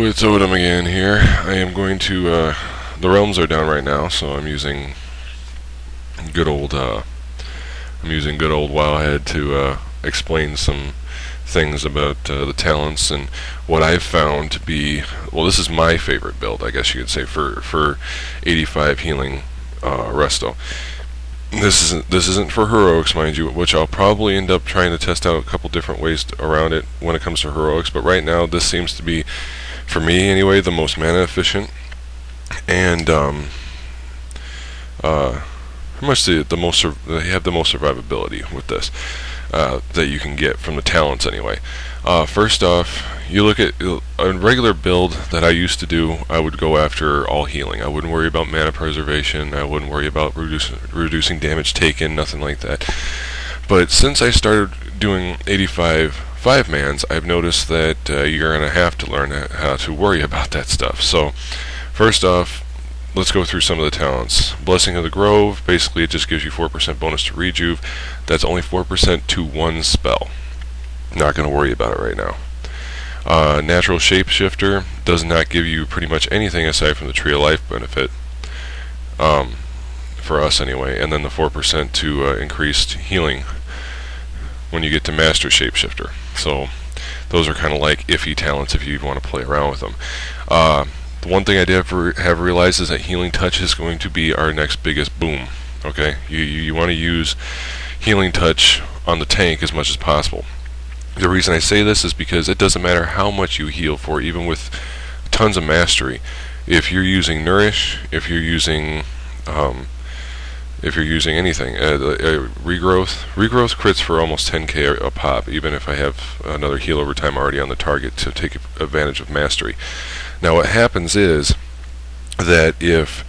It's Odom again here. I am going to, the realms are down right now, so I'm using good old Wowhead to explain some things about the talents and what I've found to be, well, this is my favorite build, I guess you could say, for 85 healing resto. This isn't for heroics, mind you, which I'll probably end up trying to test out a couple different ways around it when it comes to heroics, but right now this seems to be, for me anyway, the most mana efficient and pretty much the most they have the most survivability with this that you can get from the talents anyway. First off, you look at a regular build that I used to do. I would go after all healing. I wouldn't worry about mana preservation. I wouldn't worry about reducing damage taken, nothing like that. But since I started doing 85 5-mans, I've noticed that you're going to have to learn how to worry about that stuff. So first off, let's go through some of the talents. Blessing of the Grove, basically it just gives you 4% bonus to rejuve. That's only 4% to one spell. Not going to worry about it right now. Natural Shapeshifter does not give you pretty much anything aside from the Tree of Life benefit, for us anyway, and then the 4% to increased healing when you get to Master Shapeshifter. So those are kind of like iffy talents if you want to play around with them. The one thing I did have realized is that Healing Touch is going to be our next biggest boom. Okay, you want to use Healing Touch on the tank as much as possible. The reason I say this is because it doesn't matter how much you heal for, even with tons of mastery. If you're using Nourish, if you're using anything, Regrowth crits for almost 10k a pop, even if I have another heal over time already on the target to take advantage of mastery. Now what happens is that if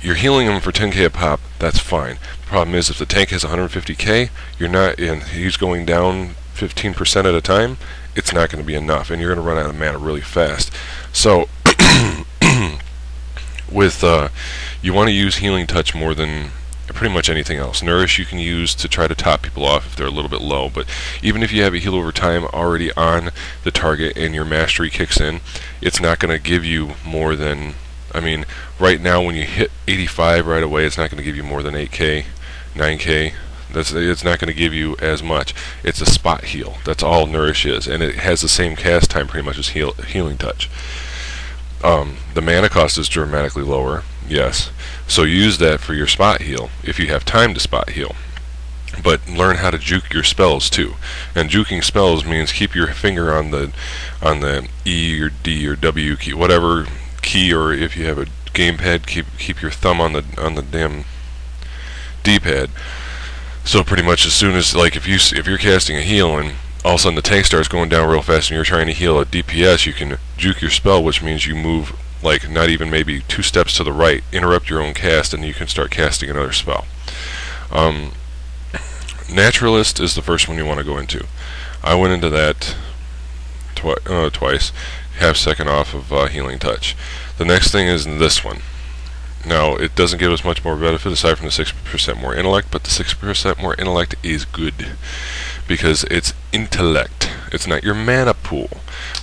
you're healing him for 10k a pop, that's fine. The problem is if the tank has 150k, you're not, and he's going down 15% at a time, it's not going to be enough, and you're going to run out of mana really fast. So with you want to use Healing Touch more than pretty much anything else. Nourish you can use to try to top people off if they're a little bit low, but even if you have a heal over time already on the target and your mastery kicks in, it's not going to give you more than, I mean, right now when you hit 85 right away, it's not going to give you more than 8k, 9k. It's not going to give you as much. It's a spot heal. That's all Nourish is, and it has the same cast time pretty much as Healing Touch. The mana cost is dramatically lower, yes, so use that for your spot heal if you have time to spot heal. But learn how to juke your spells too, and juking spells means keep your finger on the E or D or W key, whatever key, or if you have a gamepad, keep your thumb on the damn D-pad. So pretty much as soon as, like, if you're casting a heal and all of a sudden the tank starts going down real fast and you're trying to heal a DPS, you can juke your spell, which means you move like not even maybe 2 steps to the right, interrupt your own cast, and you can start casting another spell. Naturalist is the first one you want to go into. I went into that twice, half second off of Healing Touch. The next thing is this one. Now, it doesn't give us much more benefit aside from the 6% more intellect, but the 6% more intellect is good because it's intellect. It's not your mana pool,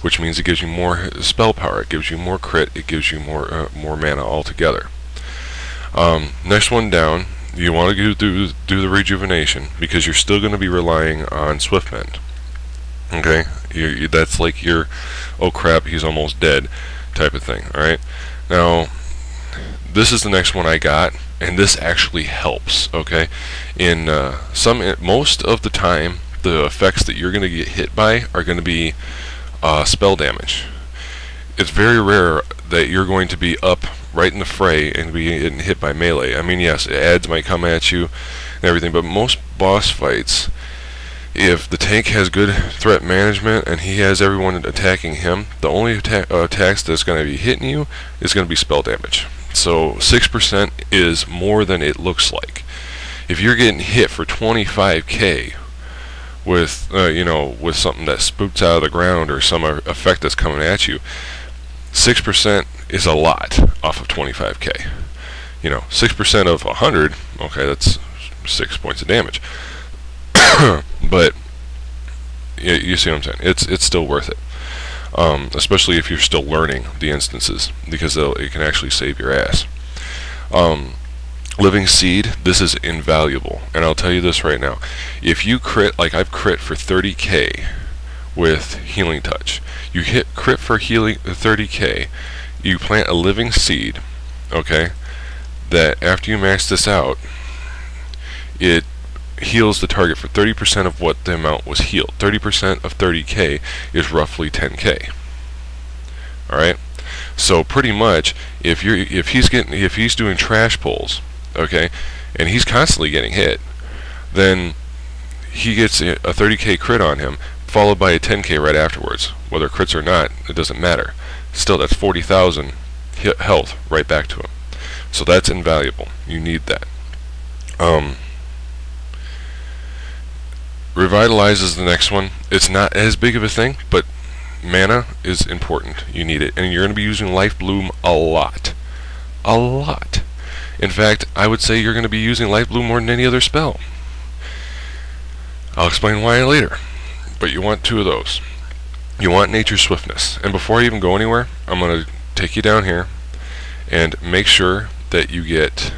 which means it gives you more spell power, it gives you more crit, it gives you more mana altogether. Next one down, you want to do the rejuvenation because you're still going to be relying on Swift Mend. Okay, that's like your, oh crap, he's almost dead type of thing. All right, now this is the next one I got, and this actually helps. Okay, in most of the time, the effects that you're going to get hit by are going to be spell damage. It's very rare that you're going to be up right in the fray and be getting hit by melee. I mean, yes, adds might come at you and everything, but most boss fights, if the tank has good threat management and he has everyone attacking him, the only attacks that's going to be hitting you is going to be spell damage. So 6% is more than it looks like. If you're getting hit for 25k with with something that spooks out of the ground or some effect that's coming at you, 6% is a lot off of 25k. 6% of 100, okay, that's 6 points of damage. But you see what I'm saying? It's still worth it. especially if you're still learning the instances, because it can actually save your ass. Living Seed, this is invaluable, and I'll tell you this right now. If you crit, like I've crit for 30k with Healing Touch, you hit crit for healing 30k, you plant a Living Seed, okay, that after you max this out, it heals the target for 30% of what the amount was healed. 30% of 30k is roughly 10k. All right. So pretty much, if he's doing trash pulls, okay, and he's constantly getting hit, then he gets a 30k crit on him, followed by a 10k right afterwards. Whether crits or not, it doesn't matter. Still, that's 40,000 health right back to him. So that's invaluable. You need that. Revitalize is the next one. It's not as big of a thing, but mana is important. You need it, and you're going to be using Life Bloom a lot. A lot. In fact, I would say you're going to be using Life Bloom more than any other spell. I'll explain why later, but you want two of those. You want Nature's Swiftness, and before I even go anywhere, I'm going to take you down here and make sure that you get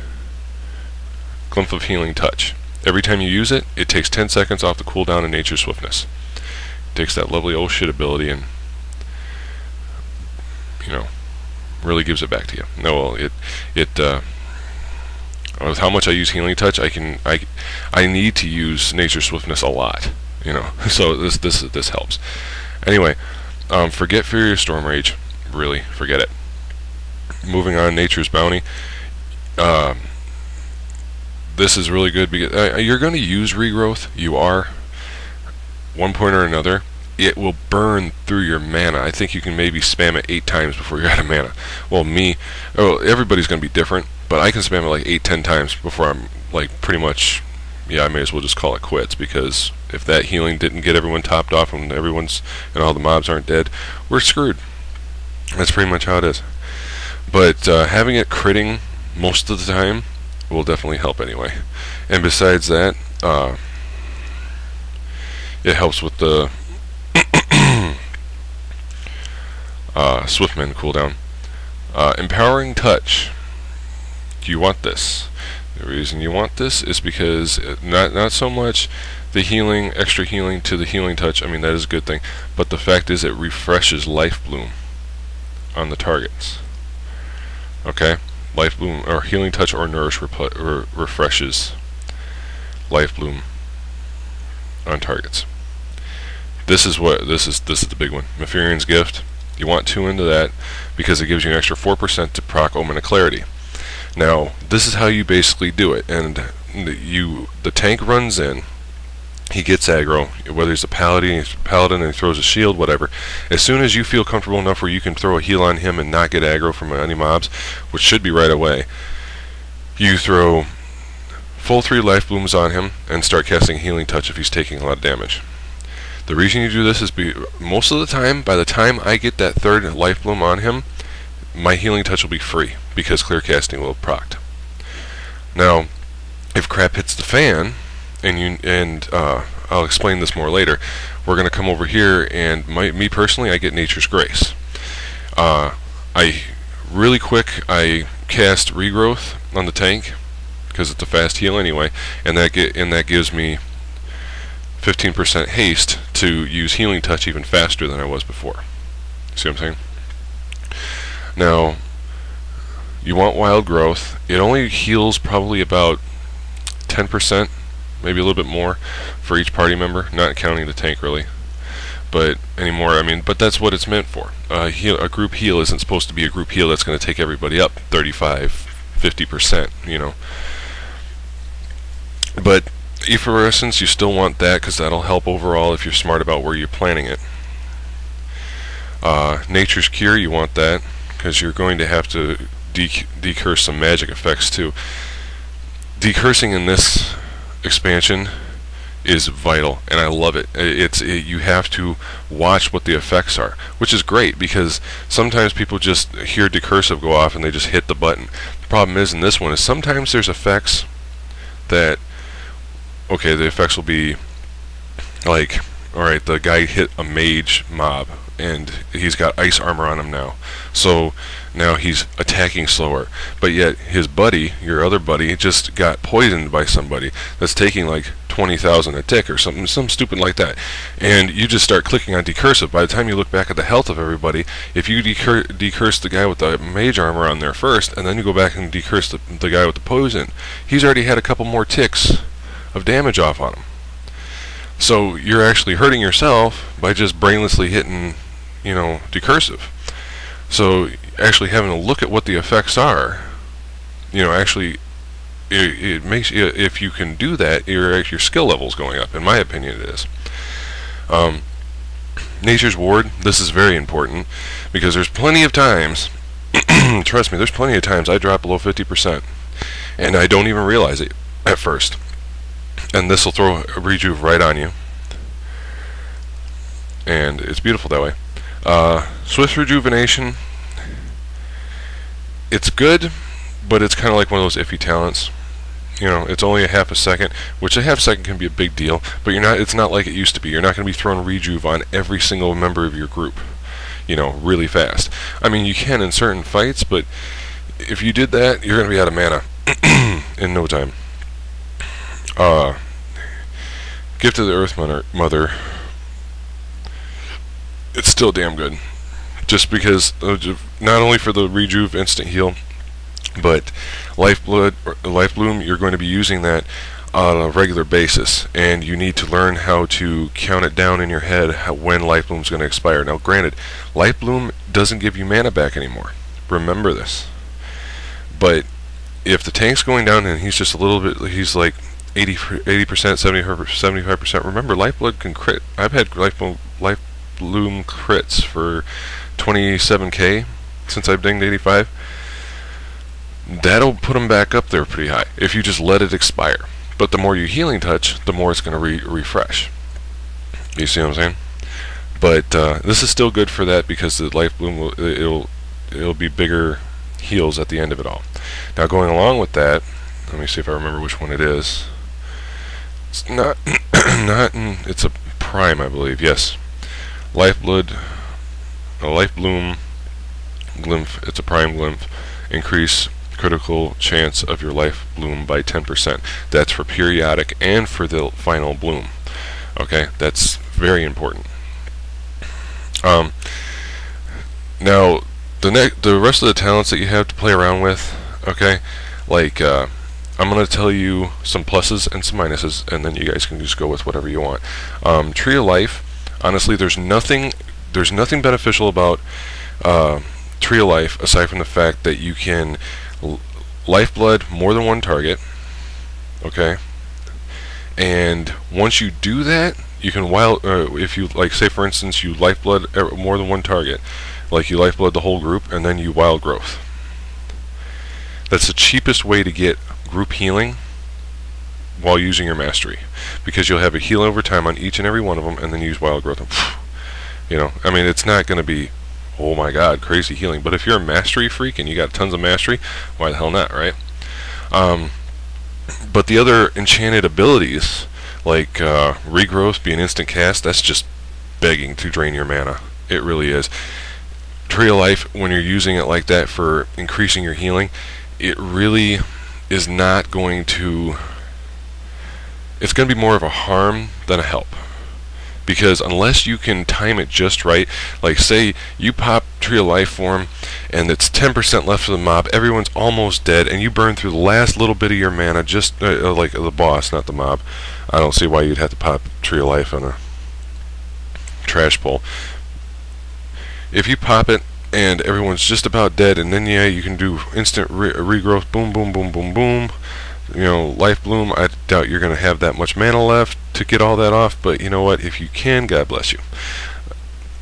Glimpse of Healing Touch. Every time you use it, it takes 10 seconds off the cooldown in Nature's Swiftness. It takes that lovely oh shit ability and, you know, really gives it back to you. No, well, with how much I use Healing Touch, I need to use Nature's Swiftness a lot, you know. So this helps. Anyway, forget Furious Storm Rage. Really, forget it. Moving on, Nature's Bounty. This is really good because you're going to use Regrowth. You are, one point or another. It will burn through your mana. I think you can maybe spam it 8 times before you're out of mana. Well, everybody's going to be different, but I can spam it like 8-10 times before I'm like pretty much, yeah, I may as well just call it quits, because if that healing didn't get everyone topped off and all the mobs aren't dead, we're screwed. That's pretty much how it is. But having it critting most of the time will definitely help anyway. And besides that, it helps with the Swiftman cooldown. Empowering Touch. Do you want this? The reason you want this is because not so much the healing, extra healing to the Healing Touch. I mean, that is a good thing, but the fact is it refreshes Life Bloom on the targets. Okay, Life Bloom or Healing Touch or Nourish refreshes Life Bloom on targets. This is the big one. Mephirean's Gift. You want 2 into that because it gives you an extra 4% to proc Omen of Clarity. Now, this is how you basically do it, and the tank runs in. He gets aggro, whether he's a paladin and he throws a shield, whatever. As soon as you feel comfortable enough where you can throw a heal on him and not get aggro from any mobs, which should be right away, you throw full 3 Life Blooms on him and start casting Healing Touch if he's taking a lot of damage. The reason you do this is most of the time, by the time I get that 3rd Life Bloom on him, my Healing Touch will be free, because clear casting will have procced. Now, if crap hits the fan, and I'll explain this more later, we're going to come over here, and me personally, I get Nature's Grace. Really quick, I cast Regrowth on the tank, because it's a fast heal anyway, and that gives me 15% haste to use Healing Touch even faster than I was before. See what I'm saying? Now, you want Wild Growth. It only heals probably about 10%, maybe a little bit more for each party member, not counting the tank really. But anymore, I mean, but that's what it's meant for. A group heal isn't supposed to be a group heal that's going to take everybody up 35-50%, you know. But Effervescence, you still want that because that'll help overall if you're smart about where you're planning it. Nature's Cure, you want that because you're going to have to decurse some magic effects too. Decursing in this expansion is vital, and I love it. You have to watch what the effects are, which is great because sometimes people just hear decursive go off and they just hit the button. The problem is in this one is sometimes there's effects that, okay, the effects will be like Alright, the guy hit a mage mob, and he's got ice armor on him now. So now he's attacking slower. But yet his buddy, your other buddy, just got poisoned by somebody that's taking like 20,000 a tick or something, some stupid like that. And you just start clicking on decursive. By the time you look back at the health of everybody, if you decurse the guy with the mage armor on there first, and then you go back and decurse the guy with the poison, he's already had a couple more ticks of damage off on him. So you're actually hurting yourself by just brainlessly hitting, you know, decursive. So actually having a look at what the effects are, you know, actually it makes you, if you can do that, your skill level's going up. In my opinion, it is. Nature's Ward, this is very important, because there's plenty of times, trust me, there's plenty of times I drop below 50%, and I don't even realize it at first. And this will throw a rejuve right on you, and it's beautiful that way. Swift rejuvenation, it's good, but it's kind of like one of those iffy talents. You know, it's only a half a second, which a half second can be a big deal, but it's not like it used to be. You're not going to be throwing rejuve on every single member of your group, you know, really fast. I mean, you can in certain fights, but if you did that, you're going to be out of mana in no time. Gift of the Earth Mother, it's still damn good. Just because, not only for the rejuve instant heal, but Life Bloom, you're going to be using that on a regular basis, and you need to learn how to count it down in your head when Life Bloom's going to expire. Now granted, Life Bloom doesn't give you mana back anymore. Remember this. But if the tank's going down and he's just a little bit, he's like 80%, 75%, remember Life Blood can crit. I've had Life Bloom crits for 27k since I've dinged 85. That'll put them back up there pretty high if you just let it expire. But the more you healing touch, the more it's going to refresh. You see what I'm saying? But this is still good for that, because the Life Bloom it'll be bigger heals at the end of it all. Now going along with that, let me see if I remember which one it is. It's not it's a prime, I believe. Yes, Life Bloom Glymph. It's a prime Glymph. Increase critical chance of your Life Bloom by 10%. That's for periodic and for the final bloom. Okay, that's very important. Now the rest of the talents that you have to play around with, okay, like I'm going to tell you some pluses and some minuses, and then you guys can just go with whatever you want. Tree of Life, honestly, there's nothing beneficial about Tree of Life aside from the fact that you can lifeblood more than one target, okay, and once you do that, you can if you, like, say for instance you lifeblood more than one target, like you lifeblood the whole group and then you wild growth. That's the cheapest way to get group healing while using your mastery, because you'll have a heal over time on each and every one of them, and then use wild growth. You know, I mean, it's not going to be, oh my god, crazy healing, but if you're a mastery freak and you got tons of mastery, why the hell not, right? But the other enchanted abilities, like regrowth being instant cast, that's just begging to drain your mana. It really is. Tree of Life, when you're using it like that for increasing your healing, it really is not going to, it's going to be more of a harm than a help. Because unless you can time it just right, like say you pop Tree of Life form and it's 10% left of the mob, everyone's almost dead, and you burn through the last little bit of your mana, just like the boss, not the mob. I don't see why you'd have to pop Tree of Life on a trash pull. If you pop it and everyone's just about dead, and then yeah, you can do instant regrowth, boom, boom, boom, boom, boom. You know, Life Bloom, I doubt you're going to have that much mana left to get all that off, but you know what, if you can, God bless you.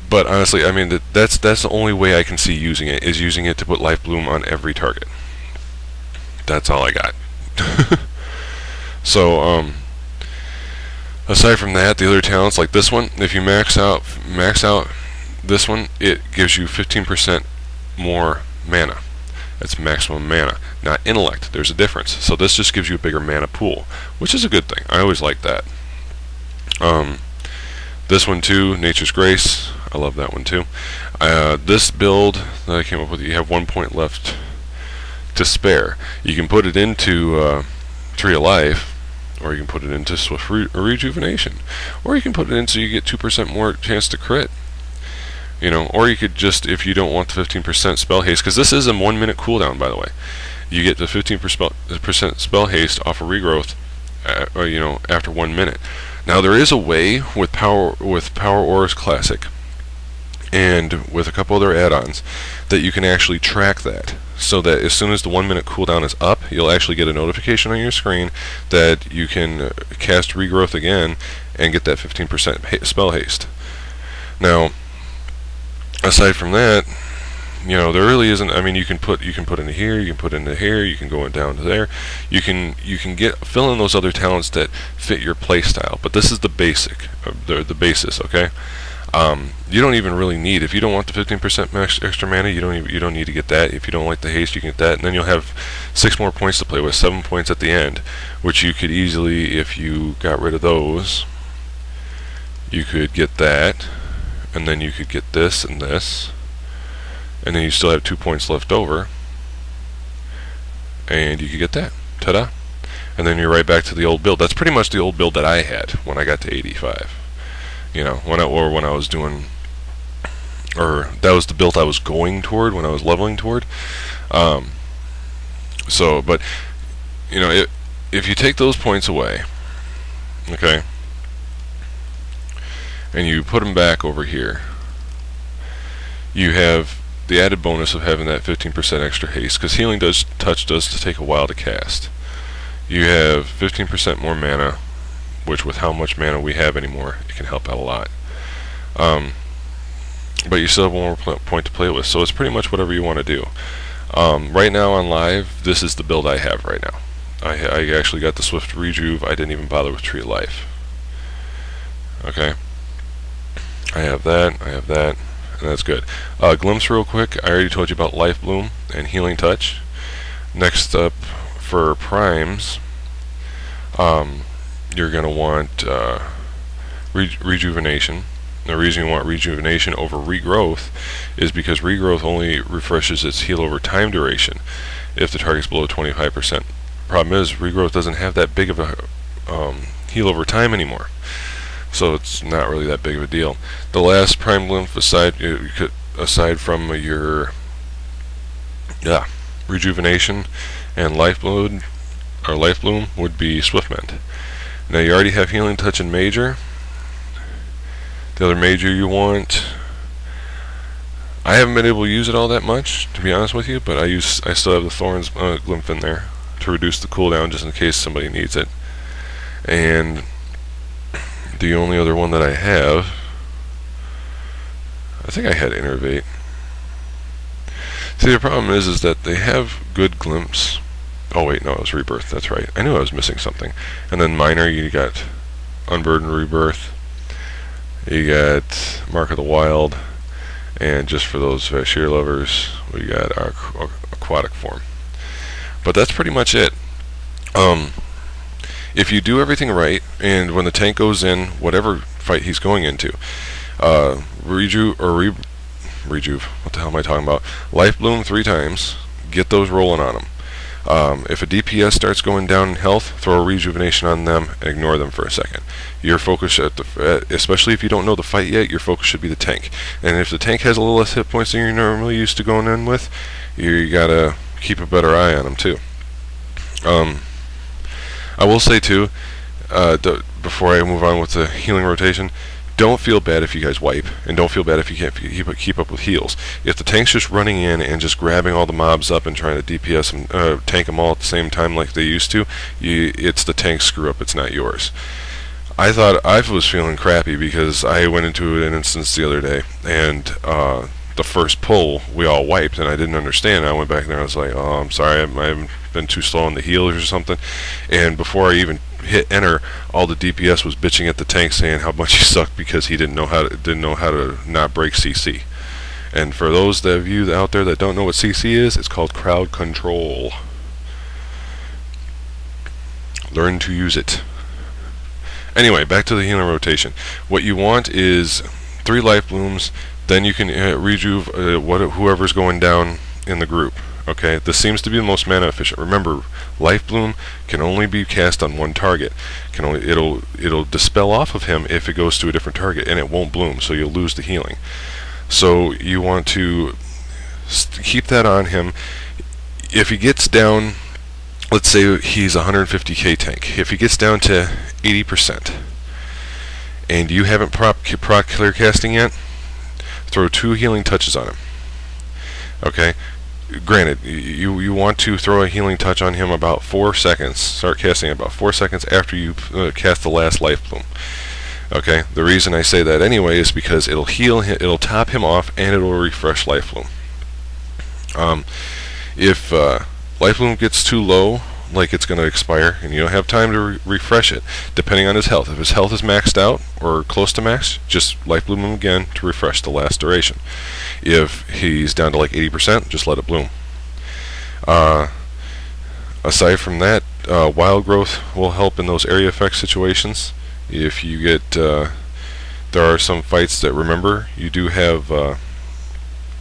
But honestly, I mean, that's the only way I can see using it, is using it to put Life Bloom on every target. That's all I got. So, aside from that, the other talents, like this one, if you max out this one, it gives you 15% more mana. That's maximum mana, not intellect. There's a difference. So this just gives you a bigger mana pool, which is a good thing. I always like that. This one too, Nature's Grace. I love that one too. This build that I came up with, you have 1 point left to spare. You can put it into Tree of Life, or you can put it into Swift Rejuvenation, or you can put it in so you get 2% more chance to crit. You know, or you could just, if you don't want the 15% spell haste, because this is a 1 minute cooldown, by the way, you get the 15% spell haste off of regrowth, you know, after 1 minute. Now there is a way with Power Auras Classic and with a couple other add-ons that you can actually track that, so that as soon as the 1 minute cooldown is up, you'll actually get a notification on your screen that you can cast regrowth again and get that 15% spell haste. Now, aside from that, you know, there really isn't. I mean, you can put into here, you can put into here, you can go down to there. You can fill in those other talents that fit your playstyle. But this is the basic, the basis. Okay. You don't even really need, if you don't want the 15% extra mana, you don't need to get that. If you don't like the haste, you can get that, and then you'll have 6 more points to play with, 7 points at the end, which you could easily, if you got rid of those, you could get that, and then you could get this and this, and then you still have 2 points left over, and you could get that. Ta-da! And then you're right back to the old build. That's pretty much the old build that I had when I got to 85. You know, when I was doing, or that was the build I was going toward when I was leveling toward. So, but you know, if you take those points away, okay, and you put them back over here, you have the added bonus of having that 15% extra haste, because Healing Touch does take a while to cast. You have 15% more mana, which with how much mana we have anymore, it can help out a lot. But you still have one more point to play with, so it's pretty much whatever you want to do. Right now on live, this is the build I have right now. I actually got the Swift Rejuve. I didn't even bother with Tree of Life. Okay. I have that, and that's good. Glimpse real quick, I already told you about Life Bloom and Healing Touch. Next up, for primes, you're going to want Rejuvenation. The reason you want Rejuvenation over Regrowth is because Regrowth only refreshes its heal over time duration if the target's below 25%. Problem is, Regrowth doesn't have that big of a heal over time anymore, so it's not really that big of a deal. The last Prime Lymph, aside from your Rejuvenation and Life Bloom, would be Swift Mend. Now you already have Healing Touch and Major. The other major you want, I haven't been able to use it all that much, to be honest with you, but I still have the Thorns Glymph in there to reduce the cooldown just in case somebody needs it. And the only other one that I have, I think I had Innervate. See, the problem is that they have good glimpses. Oh wait, no, it was Rebirth, that's right. I knew I was missing something. And then minor, you got Unburdened Rebirth, you got Mark of the Wild, and just for those sheer lovers, we got our Aquatic Form. But that's pretty much it. If you do everything right, and when the tank goes in, whatever fight he's going into, Rejuve, what the hell am I talking about? Life Bloom 3 times, get those rolling on him. If a DPS starts going down in health, throw a Rejuvenation on them and ignore them for a second. Your focus, especially if you don't know the fight yet, your focus should be the tank. And if the tank has a little less hit points than you're normally used to going in with, you gotta keep a better eye on them too. I will say too, before I move on with the healing rotation, don't feel bad if you guys wipe, and don't feel bad if you can't keep up with heals. If the tank's just running in and just grabbing all the mobs up and trying to DPS them, tank them all at the same time like they used to, it's the tank's screw up, it's not yours. I thought I was feeling crappy because I went into an instance the other day, and the first pull we all wiped, and I didn't understand. I went back there and I was like, oh, I'm sorry, I've been too slow on the heals or something. And before I even hit enter, all the DPS was bitching at the tank saying how much he sucked because he didn't know how to not break CC. And for those of you out there that don't know what CC is, it's called crowd control. Learn to use it. Anyway, back to the healing rotation. What you want is 3 life blooms, then you can rejuve whoever's going down in the group. Okay, this seems to be the most mana efficient. Remember, life bloom can only be cast on one target. It'll dispel off of him if it goes to a different target, and it won't bloom, so you'll lose the healing. So you want to keep that on him. If he gets down, let's say he's 150k tank. If he gets down to 80%, and you haven't proc clear casting yet, throw 2 healing touches on him. Okay. Granted, you want to throw a healing touch on him about 4 seconds. Start casting about 4 seconds after you cast the last life bloom. Okay. The reason I say that anyway is because it'll heal him, it'll top him off, and it'll refresh life bloom. If life bloom gets too low, like it's going to expire, and you don't have time to refresh it, depending on his health. If his health is maxed out or close to max, just life bloom him again to refresh the last duration. If he's down to like 80%, just let it bloom. Aside from that, wild growth will help in those area effect situations. If you get, there are some fights that, remember, you do have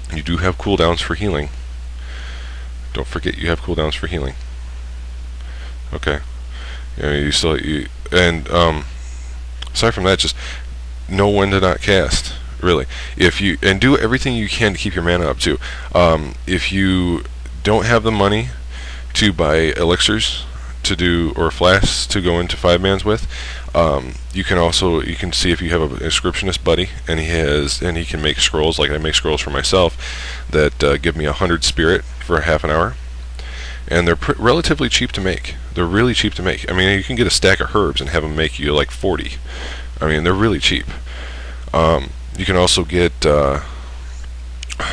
cooldowns for healing. Don't forget you have cooldowns for healing. Okay. Aside from that, just know when to not cast. Really, and do everything you can to keep your mana up too. If you don't have the money to buy elixirs to do, or flasks to go into 5-mans with, you can see if you have an inscriptionist buddy and he can make scrolls, like I make scrolls for myself that give me 100 spirit for half an hour, and they're relatively cheap to make. They're really cheap to make. I mean, you can get a stack of herbs and have them make you like 40. I mean, they're really cheap. You can also get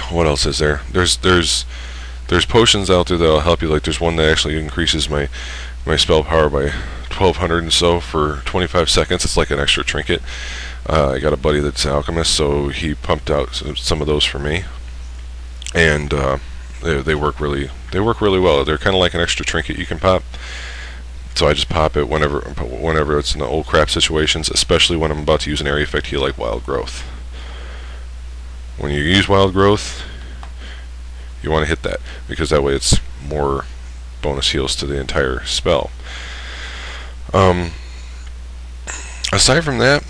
what else is there? There's potions out there that'll help you. Like there's one that actually increases my spell power by 1200 and so for 25 seconds. It's like an extra trinket. I got a buddy that's an alchemist, so he pumped out some of those for me, and they work really well. They're kind of like an extra trinket you can pop. So I just pop it whenever it's in the old crap situations, especially when I'm about to use an area effect heal like wild growth. When you use wild growth, you want to hit that, because that way it's more bonus heals to the entire spell. Aside from that,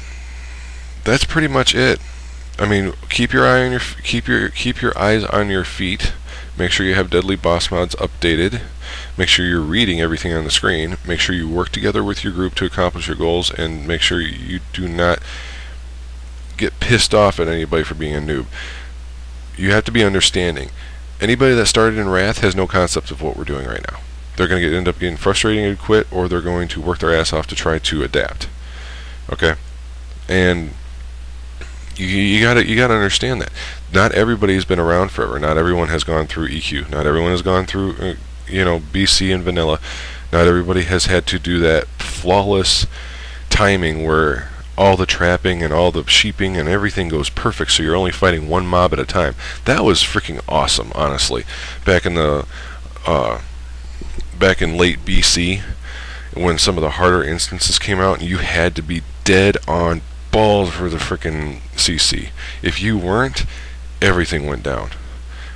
that's pretty much it. I mean, keep your eyes on your feet. Make sure you have deadly boss mods updated. Make sure you're reading everything on the screen. Make sure you work together with your group to accomplish your goals, and make sure you do not get pissed off at anybody for being a noob. You have to be understanding. Anybody that started in Wrath has no concept of what we're doing right now. They're going to end up getting frustrated and quit, or they're going to work their ass off to try to adapt. Okay? And you gotta understand that. Not everybody's been around forever. Not everyone has gone through EQ. Not everyone has gone through BC and vanilla. Not everybody has had to do that flawless timing where all the trapping and all the sheeping and everything goes perfect, so you're only fighting one mob at a time. That was freaking awesome, honestly. Back in late BC, when some of the harder instances came out, and you had to be dead on balls for the freaking CC. If you weren't, everything went down.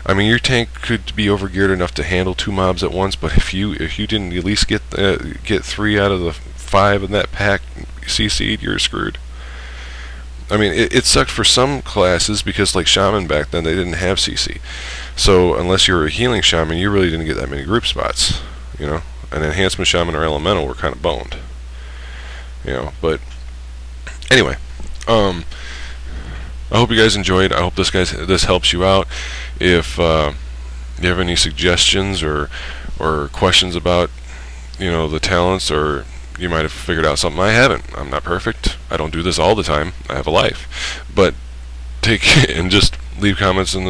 I mean, your tank could be overgeared enough to handle 2 mobs at once, but if you didn't at least get 3 out of the 5 in that pack CC'd, you're screwed. I mean, it sucked for some classes, because like Shaman back then, they didn't have CC. So unless you were a healing Shaman, you really didn't get that many group spots. An Enhancement Shaman or Elemental were kind of boned. But anyway, I hope you guys enjoyed. I hope this helps you out. If you have any suggestions or questions about the talents, or you might have figured out something I haven't. I'm not perfect. I don't do this all the time. I have a life. But take and just leave comments in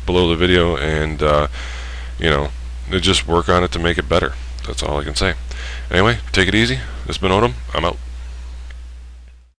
below the video, and just work on it to make it better. That's all I can say. Anyway, take it easy. This has been MoOoOo. I'm out.